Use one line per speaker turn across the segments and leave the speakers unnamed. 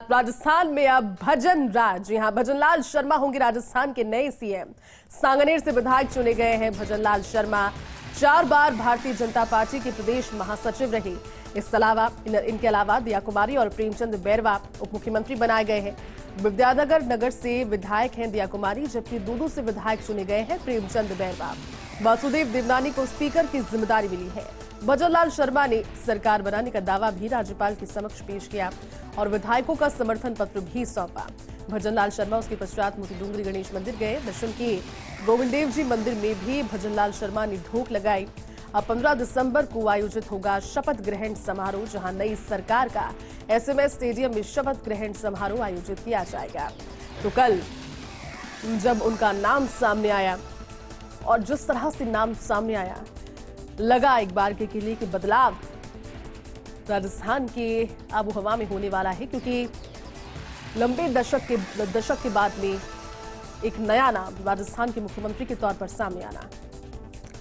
राजस्थान में अब भजन राज। जी हां, भजनलाल शर्मा होंगे राजस्थान के नए सीएम। सांगनेर से विधायक चुने गए हैं भजनलाल शर्मा। 4 बार भारतीय जनता पार्टी के प्रदेश महासचिव रहे। इनके अलावा दिया कुमारी और प्रेमचंद बैरवा उप मुख्यमंत्री बनाए गए हैं। विद्यानगर नगर से विधायक हैं दिया कुमारी, जबकि दूदू से विधायक चुने गए हैं प्रेमचंद बैरवा। वासुदेव देवनानी को स्पीकर की जिम्मेदारी मिली है। भजनलाल शर्मा ने सरकार बनाने का दावा भी राज्यपाल के समक्ष पेश किया और विधायकों का समर्थन पत्र भी सौंपा। भजनलाल शर्मा उसके पश्चात मोतीडूंगरी गणेश मंदिर गए। दर्शन किए। गोविंद देव जी मंदिर में भी भजनलाल शर्मा ने ढोक लगाई। अब 15 दिसंबर को आयोजित होगा शपथ ग्रहण समारोह, जहां नई सरकार का एसएमएस स्टेडियम में शपथ ग्रहण समारोह आयोजित किया जाएगा। तो कल जब उनका नाम सामने आया और जिस तरह से नाम सामने आया, लगा एक बार के लिए कि बदलाव राजस्थान के आबो हवा में होने वाला है, क्योंकि लंबे दशक के बाद में एक नया नाम राजस्थान के मुख्यमंत्री के तौर पर सामने आना।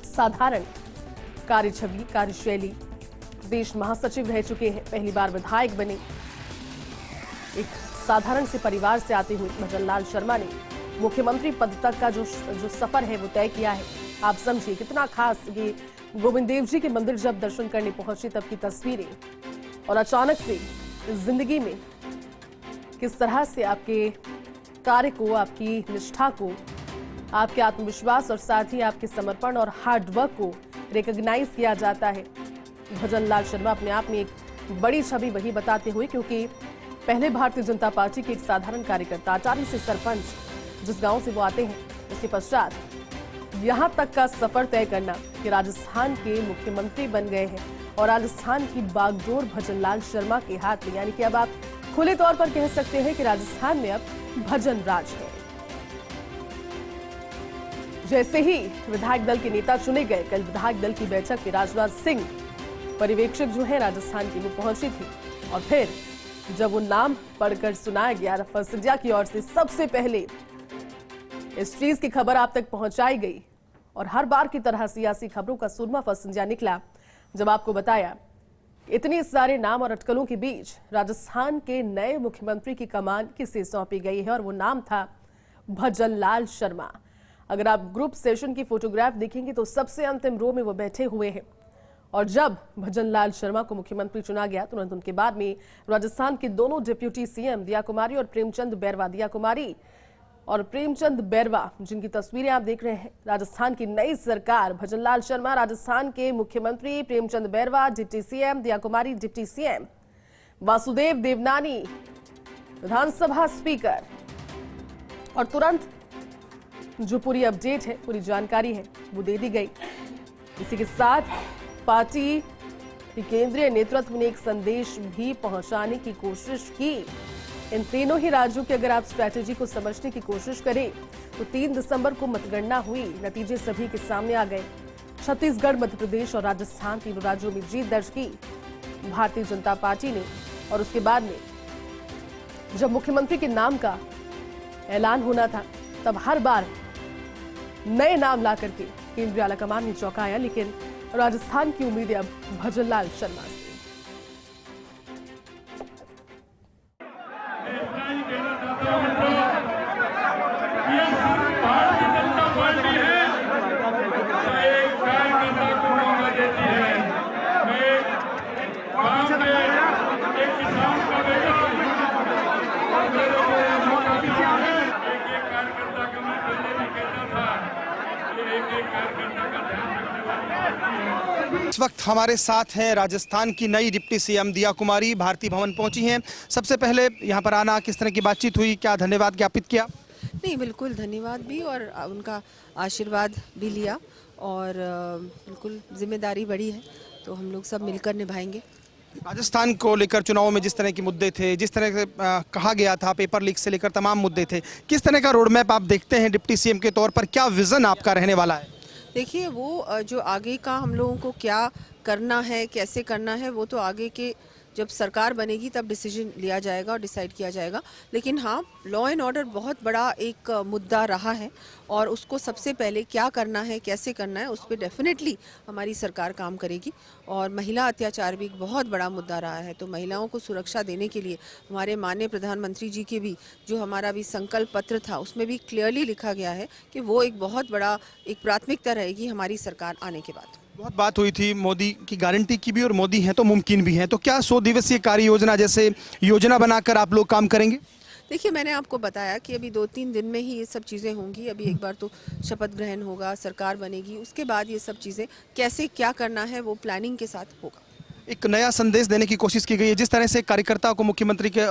साधारण कार्यछवि, कार्यशैली, प्रदेश महासचिव रह चुके हैं, पहली बार विधायक बने। एक साधारण से परिवार से आते हुए भजनलाल शर्मा ने मुख्यमंत्री पद तक का जो सफर है वो तय किया है। आप समझिए कितना खास ये गोविंद देव जी के मंदिर जब दर्शन करने पहुंचे तब की तस्वीरें, और अचानक से जिंदगी में किस तरह से आपके कार्य को, आपकी निष्ठा को, आपके आत्मविश्वास और साथ ही आपके समर्पण और हार्डवर्क को रिकॉग्नाइज किया जाता है। भजनलाल शर्मा अपने आप में एक बड़ी छवि वही बताते हुए, क्योंकि पहले भारतीय जनता पार्टी के एक साधारण कार्यकर्ता, अटारी से सरपंच, जिस गांव से वो आते हैं, उसके पश्चात यहां तक का सफर तय करना कि राजस्थान के मुख्यमंत्री बन गए हैं और राजस्थान की बागडोर भजनलाल शर्मा के हाथ में, यानी कि अब आप खुले तौर पर कह सकते हैं कि राजस्थान में अब भजन राज है। जैसे ही विधायक दल के नेता चुने गए, कल विधायक दल की बैठक में राजनाथ सिंह पर्यवेक्षक जो है राजस्थान की, वो पहुंची थी और फिर जब वो नाम पढ़कर सुनाया गया फर्स्ट इंडिया की ओर से, सबसे पहले इस चीज की खबर आप तक पहुंचाई गई और हर बार की तरह सियासी खबरों का सुरमा फर्स्ट इंडिया निकला जब आपको बताया इतने सारे नाम और अटकलों के बीच राजस्थान के नए मुख्यमंत्री की कमान किसे सौंपी गई है, और वो नाम था भजनलाल शर्मा। अगर आप ग्रुप सेशन की फोटोग्राफ देखेंगे तो सबसे अंतिम रो में वो बैठे हुए हैं, और जब भजनलाल शर्मा को मुख्यमंत्री चुना गया तुरंत उनके बाद में राजस्थान के दोनों डिप्यूटी सीएम दिया कुमारी और प्रेमचंद बैरवा, दिया कुमारी और प्रेमचंद बैरवा जिनकी तस्वीरें आप देख रहे हैं, राजस्थान की नई सरकार, भजनलाल शर्मा राजस्थान के मुख्यमंत्री, प्रेमचंद बैरवा डिप्टी सीएम, दिया कुमारी डिप्टी सीएम, वासुदेव देवनानी विधानसभा स्पीकर। और तुरंत जो पूरी अपडेट है, पूरी जानकारी है, वो दे दी गई। इसी के साथ पार्टी के केंद्रीय नेतृत्व ने एक संदेश भी पहुंचाने की कोशिश की। इन तीनों ही राज्यों की अगर आप स्ट्रैटेजी को समझने की कोशिश करें तो 3 दिसंबर को मतगणना हुई, नतीजे सभी के सामने आ गए। छत्तीसगढ़, मध्य प्रदेश और राजस्थान, तीनों राज्यों में जीत दर्ज की भारतीय जनता पार्टी ने। और उसके बाद में जब मुख्यमंत्री के नाम का ऐलान होना था, तब हर बार नए नाम ला करके केंद्रीय आलाकमान ने चौंकाया, लेकिन राजस्थान की उम्मीदें अब भजनलाल शर्मा से।
इस वक्त हमारे साथ हैं राजस्थान की नई डिप्टी सीएम दिया कुमारी, भारतीय भवन पहुंची हैं। सबसे पहले यहां पर आना, किस तरह की बातचीत हुई, क्या धन्यवाद ज्ञापित किया?
नहीं, बिल्कुल धन्यवाद भी और उनका आशीर्वाद भी लिया, और बिल्कुल जिम्मेदारी बड़ी है तो हम लोग सब मिलकर निभाएंगे।
राजस्थान को लेकर चुनावों में जिस तरह के मुद्दे थे, जिस तरह से कहा गया था, पेपर लीक से लेकर तमाम मुद्दे थे, किस तरह का रोड मैप आप देखते हैं डिप्टी सीएम के तौर पर? क्या विजन आपका रहने वाला है?
देखिए, वो जो आगे का हम लोगों को क्या करना है, कैसे करना है, वो तो आगे के जब सरकार बनेगी तब डिसीजन लिया जाएगा और डिसाइड किया जाएगा। लेकिन हाँ, लॉ एंड ऑर्डर बहुत बड़ा एक मुद्दा रहा है और उसको सबसे पहले क्या करना है, कैसे करना है, उस पर डेफिनेटली हमारी सरकार काम करेगी। और महिला अत्याचार भी एक बहुत बड़ा मुद्दा रहा है, तो महिलाओं को सुरक्षा देने के लिए हमारे माननीय प्रधानमंत्री जी के भी जो हमारा भी संकल्प पत्र था उसमें भी क्लियरली लिखा गया है कि वो एक बहुत बड़ा एक प्राथमिकता रहेगी हमारी सरकार आने के बाद।
बहुत बात हुई थी मोदी की गारंटी की भी, और मोदी हैं तो मुमकिन भी हैं, तो क्या 100 दिवसीय कार्य योजना जैसे योजना बनाकर आप लोग काम करेंगे?
देखिए, मैंने आपको बताया कि अभी 2-3 दिन में ही ये सब चीज़ें होंगी। अभी एक बार तो शपथ ग्रहण होगा, सरकार बनेगी, उसके बाद ये सब चीज़ें कैसे क्या करना है वो प्लानिंग के साथ होगा।
एक नया संदेश देने की कोशिश की गई है, जिस तरह से कार्यकर्ताओं को मुख्यमंत्री के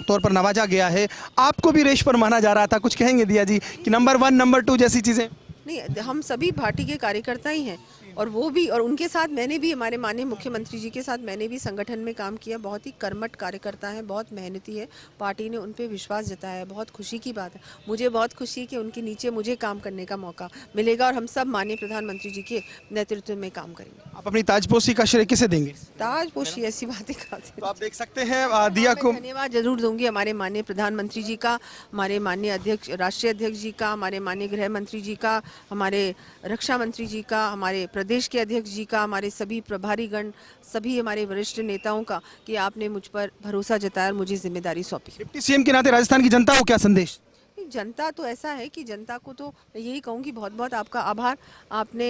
तौर पर नवाजा गया है, आपको भी रेस पर माना जा रहा था, कुछ कहेंगे दिया जी कि नंबर 1 नंबर 2 जैसी चीज़ें?
नहीं, हम सभी पार्टी के कार्यकर्ता ही हैं और वो भी, और उनके साथ मैंने भी, हमारे माननीय मुख्यमंत्री जी के साथ मैंने भी संगठन में काम किया। बहुत ही कर्मठ कार्यकर्ता हैं, बहुत मेहनती है, पार्टी ने उन पे विश्वास जताया है, बहुत खुशी की बात है। मुझे बहुत खुशी है कि उनके नीचे मुझे काम करने का मौका मिलेगा और हम सब माननीय प्रधानमंत्री जी के नेतृत्व में काम करेंगे।
आप अपनी ताजपोशी का श्रेय किसे देंगे?
ताजपोशी ऐसी बातें करते
तो आप देख सकते हैं दिया को
धन्यवाद जरूर दूंगी हमारे माननीय प्रधानमंत्री जी का, हमारे माननीय अध्यक्ष, राष्ट्रीय अध्यक्ष जी का, हमारे माननीय गृह मंत्री जी का, हमारे रक्षा मंत्री जी का, हमारे प्रदेश के अध्यक्ष जी का, हमारे सभी प्रभारीगण, सभी हमारे वरिष्ठ नेताओं का कि आपने मुझ पर भरोसा जताया और मुझे जिम्मेदारी सौंपी।
डिप्टी सीएम के नाते राजस्थान की जनता को क्या संदेश?
जनता तो ऐसा है कि जनता को तो मैं यही कहूँगी, बहुत बहुत आपका आभार। आपने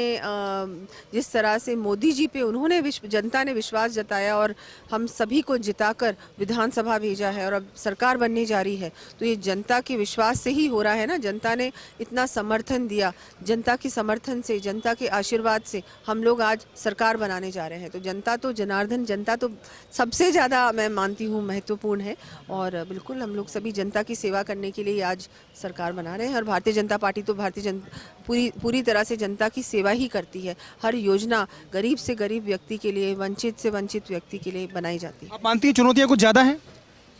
जिस तरह से मोदी जी पे उन्होंने जनता ने विश्वास जताया और हम सभी को जिताकर विधानसभा भेजा है और अब सरकार बनने जा रही है, तो ये जनता के विश्वास से ही हो रहा है ना। जनता ने इतना समर्थन दिया, जनता के समर्थन से, जनता के आशीर्वाद से हम लोग आज सरकार बनाने जा रहे हैं। तो जनता तो जनार्दन, जनता तो सबसे ज़्यादा मैं मानती हूँ महत्वपूर्ण है और बिल्कुल हम लोग सभी जनता की सेवा करने के लिए आज सरकार बना रहे हैं। और भारतीय जनता पार्टी तो पूरी तरह से जनता की सेवा ही करती है। हर योजना गरीब से गरीब व्यक्ति के लिए, वंचित से वंचित व्यक्ति के लिए बनाई जाती है।
आप मानती हैं चुनौतियां कुछ ज़्यादा हैं?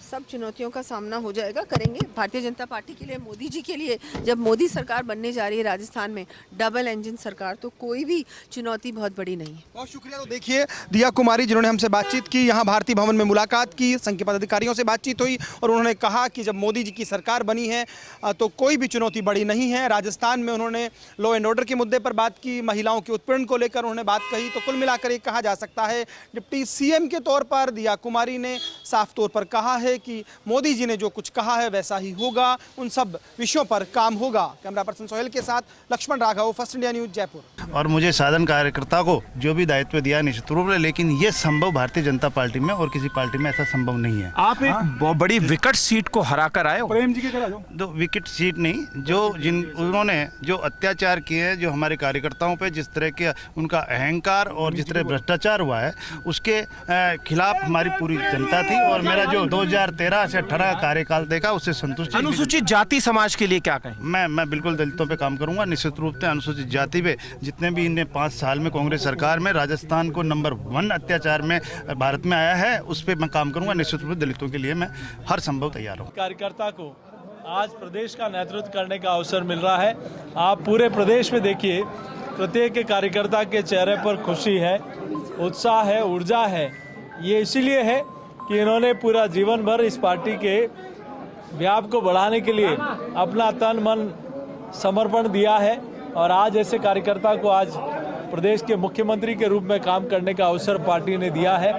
सब चुनौतियों का सामना हो जाएगा, करेंगे। भारतीय जनता पार्टी के लिए, मोदी जी के लिए, जब मोदी सरकार बनने जा रही है राजस्थान में, डबल इंजन सरकार, तो कोई भी चुनौती बहुत बड़ी नहीं है।
बहुत शुक्रिया। तो देखिए दिया कुमारी जिन्होंने हमसे बातचीत की, यहाँ भारतीय भवन में मुलाकात की, संघ के पदाधिकारियों से बातचीत हुई और उन्होंने कहा कि जब मोदी जी की सरकार बनी है तो कोई भी चुनौती बड़ी नहीं है। राजस्थान में उन्होंने लॉ एंड ऑर्डर के मुद्दे पर बात की, महिलाओं के उत्पीड़न को लेकर उन्होंने बात कही। तो कुल मिलाकर ये कहा जा सकता है डिप्टी सीएम के तौर पर दिया कुमारी ने साफ तौर पर कहा है कि मोदी जी ने जो कुछ कहा है वैसा ही होगा, उन सब विषयों पर काम होगा। कैमरा पर्सन सोहेल के साथ Laxman Raghav, first India news, Jaipur.
और मुझे साधन कार्यकर्ता को जो भी दायित्व दिया निश्चित रूप से, लेकिन ये संभव भारतीय जनता पार्टी में और किसी पार्टी में ऐसा संभव नहीं है।
आप एक बहुत बड़ी विकट सीट को हरा कर आए हो।
प्रेम जी के करा दो।
तो विकट सीट नहीं, उन्होंने जो अत्याचार किए हैं जो हमारे कार्यकर्ताओं पे, जिस तरह के उनका अहंकार और जिस तरह भ्रष्टाचार हुआ है, उसके खिलाफ हमारी पूरी जनता थी। और मेरा जो 2013 से 18 कार्यकाल देखा, उससे संतुष्ट।
अनुसूचित जाति समाज के लिए क्या कहें?
मैं बिल्कुल दलितों पे काम करूंगा निश्चित रूप से। अनुसूचित जाति पे जितने भी इन्हें 5 साल में कांग्रेस सरकार में राजस्थान को नंबर 1 अत्याचार में भारत में आया है, उस पर मैं काम करूंगा निश्चित रूप से। दलितों के लिए मैं हर संभव तैयार हूँ।
कार्यकर्ता को आज प्रदेश का नेतृत्व करने का अवसर मिल रहा है। आप पूरे प्रदेश में देखिए, प्रत्येक कार्यकर्ता के चेहरे पर खुशी है, उत्साह है, ऊर्जा है। ये इसीलिए है कि इन्होंने पूरा जीवन भर इस पार्टी के व्याप को बढ़ाने के लिए अपना तन मन समर्पण दिया है और आज ऐसे कार्यकर्ता को आज प्रदेश के मुख्यमंत्री के रूप में काम करने का अवसर पार्टी ने दिया है।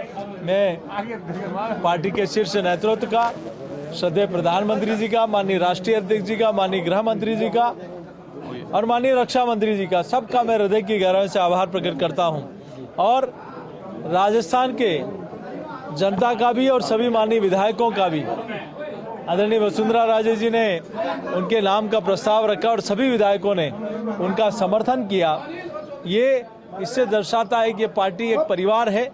मैं पार्टी के शीर्ष नेतृत्व का, श्रद्धेय प्रधानमंत्री जी का, माननीय राष्ट्रीय अध्यक्ष जी का, माननीय गृह मंत्री जी का और माननीय रक्षा मंत्री जी का, सबका मैं हृदय की गहराई से आभार प्रकट करता हूं। और राजस्थान के जनता का भी और सभी माननीय विधायकों का भी। आदरणीय वसुंधरा राजे जी ने उनके नाम का प्रस्ताव रखा और सभी विधायकों ने उनका समर्थन किया। ये इससे दर्शाता है कि पार्टी एक परिवार है।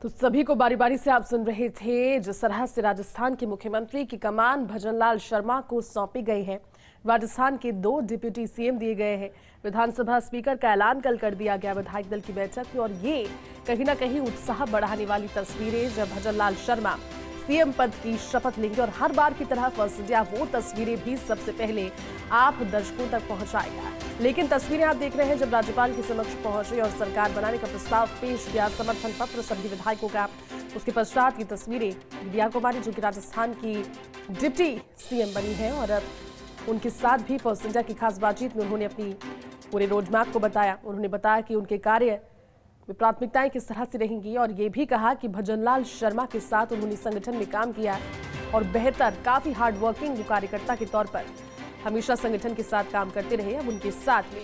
तो सभी को बारी बारी से आप सुन रहे थे जिस तरह से राजस्थान के मुख्यमंत्री की कमान भजनलाल शर्मा को सौंपी गई है। राजस्थान के 2 डिप्टी सीएम दिए गए हैं। विधानसभा स्पीकर का ऐलान कल कर दिया गया विधायक दल की बैठक में और ये कहीं ना कहीं उत्साह बढ़ाने वाली तस्वीरें जब भजनलाल शर्मा सीएम पद की शपथ लेंगे और हर बार की तरह फर्स्ट इंडिया वो तस्वीरें भी सबसे पहले आप दर्शकों तक पहुंचाएगा। लेकिन तस्वीरें आप देख रहे हैं जब राज्यपाल के समक्ष पहुंचे और सरकार बनाने का प्रस्ताव पेश किया, समर्थन पत्र सभी विधायकों का। उसके पश्चात की तस्वीरें दिया कुमारी जो कि राजस्थान की डिप्टी सीएम बनी है और अब उनके साथ भी फर्स्ट इंडिया की खास बातचीत में उन्होंने अपनी पूरे रोड मैप को बताया। उन्होंने बताया कि उनके कार्य में प्राथमिकताएं किस तरह से रहेंगी और ये भी कहा कि भजनलाल शर्मा के साथ उन्होंने संगठन में काम किया और बेहतर काफी हार्ड वर्किंग कार्यकर्ता के तौर पर हमेशा संगठन के साथ काम करते रहे। अब उनके साथ में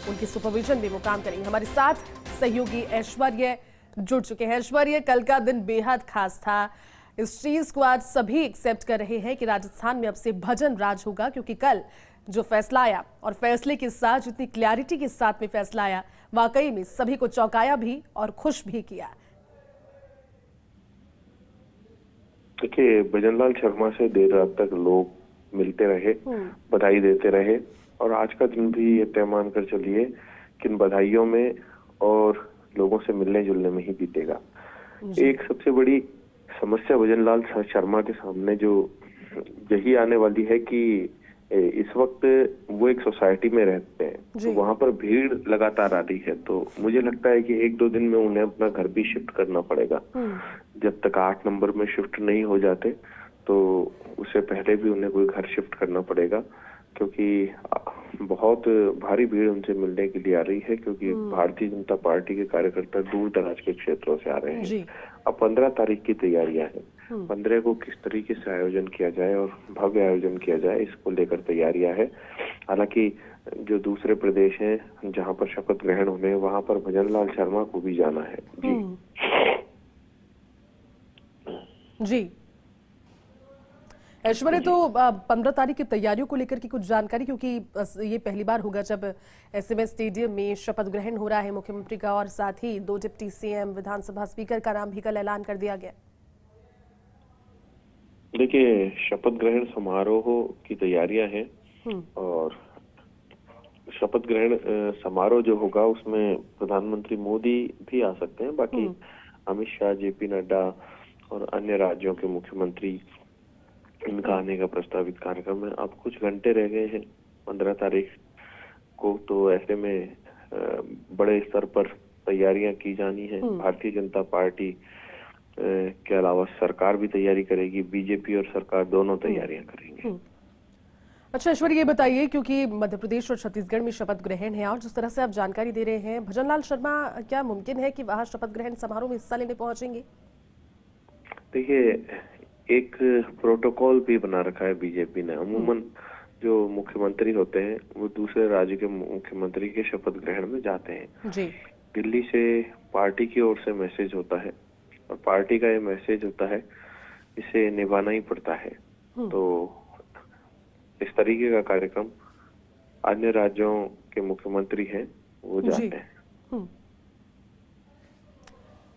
उनके सुपरविजन में वो काम करेंगे। हमारे साथ सहयोगी ऐश्वर्य जुड़ चुके हैं। ऐश्वर्य, कल का दिन बेहद खास था। इस चीज को आज सभी एक्सेप्ट कर रहे हैं कि राजस्थान में अब से भजन राज होगा, क्योंकि कल जो फैसला आया और फैसले के साथ जितनी क्लैरिटी के साथ में फैसला आया, वाकई में सभी को चौंकाया भी और खुश भी किया।
देखिए, भजनलाल शर्मा से देर रात तक लोग मिलते रहे, बधाई देते रहे और आज का दिन भी ये तय मान कर चलिए कि इन बधाइयों में और लोगों से मिलने जुलने में ही बीतेगा। एक सबसे बड़ी समस्या भजनलाल शर्मा के सामने जो यही आने वाली है कि इस वक्त वो एक सोसाइटी में रहते हैं, तो वहां पर भीड़ लगातार आ रही है। तो मुझे लगता है कि 1-2 दिन में उन्हें अपना घर भी शिफ्ट करना पड़ेगा। जब तक 8 नंबर में शिफ्ट नहीं हो जाते तो उससे पहले भी उन्हें कोई घर शिफ्ट करना पड़ेगा, क्योंकि बहुत भारी भीड़ उनसे मिलने के लिए आ रही है, क्योंकि भारतीय जनता पार्टी के कार्यकर्ता दूर दराज के क्षेत्रों से आ रहे हैं। अब 15 तारीख की तैयारियां हैं। 15 को किस तरीके से आयोजन किया जाए और भव्य आयोजन किया जाए, इसको लेकर तैयारियां हैं। हालांकि जो दूसरे प्रदेश हैं जहां पर शपथ ग्रहण होने, वहां पर भजनलाल शर्मा को भी जाना है।
जी ऐश्वर्य, तो 15 तारीख की तैयारियों को लेकर की कुछ जानकारी, क्योंकि ये पहली बार होगा जब एसएमएस स्टेडियम में शपथ ग्रहण हो रहा है मुख्यमंत्री का, और साथ ही 2 डिप्टी सीएम, विधानसभा स्पीकर का नाम भी कल ऐलान कर दिया गया।
देखिए, शपथ ग्रहण समारोह की तैयारियां हैं और शपथ ग्रहण समारोह जो होगा उसमें प्रधानमंत्री मोदी भी आ सकते हैं। बाकी अमित शाह, जेपी नड्डा और अन्य राज्यों के मुख्यमंत्री, इनका आने का प्रस्तावित कार्यक्रम है। अब कुछ घंटे रह गए हैं 15 तारीख को, तो ऐसे में बड़े स्तर पर तैयारियां की जानी है। भारतीय जनता पार्टी के अलावा सरकार भी तैयारी करेगी, बीजेपी और सरकार दोनों तैयारियां करेंगे।
अच्छा ऐश्वर्य, ये बताइए, क्योंकि मध्य प्रदेश और छत्तीसगढ़ में शपथ ग्रहण है और जिस तरह से आप जानकारी दे रहे हैं, भजनलाल शर्मा क्या मुमकिन है कि वहां शपथ ग्रहण समारोह में हिस्सा लेने पहुंचेंगे?
देखिए, एक प्रोटोकॉल भी बना रखा है बीजेपी ने। अमूमन जो मुख्यमंत्री होते हैं वो दूसरे राज्य के मुख्यमंत्री के शपथ ग्रहण में जाते हैं। दिल्ली से पार्टी की ओर से मैसेज होता है और पार्टी का ये मैसेज होता है, इसे निभाना ही पड़ता है। तो इस तरीके का कार्यक्रम अन्य राज्यों के मुख्यमंत्री हैं वो जाते हैं।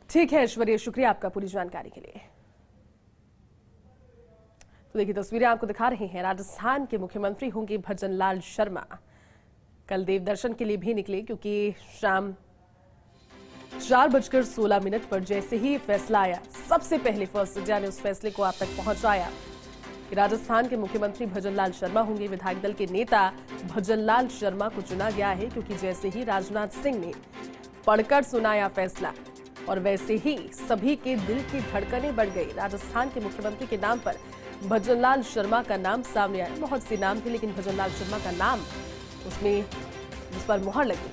ठीक है ऐश्वर्य, शुक्रिया आपका पूरी जानकारी के लिए। तो देखिए, तस्वीरें आपको दिखा रहे हैं, राजस्थान के मुख्यमंत्री होंगे भजनलाल शर्मा। कल देव दर्शन के लिए भी निकले, क्योंकि शाम 4:16 पर जैसे ही फैसला आया, सबसे पहले फर्स्ट इंडिया ने उस फैसले को आप तक पहुंचाया कि राजस्थान के मुख्यमंत्री भजनलाल शर्मा होंगे। विधायक दल के नेता भजनलाल शर्मा को चुना गया है, क्योंकि जैसे ही राजनाथ सिंह ने पढ़कर सुनाया फैसला और वैसे ही सभी के दिल की धड़कनें बढ़ गई। राजस्थान के मुख्यमंत्री के नाम पर भजनलाल शर्मा का नाम सामने आया। बहुत से नाम थे, लेकिन भजनलाल शर्मा का नाम उसमें जिस पर मुहर लगी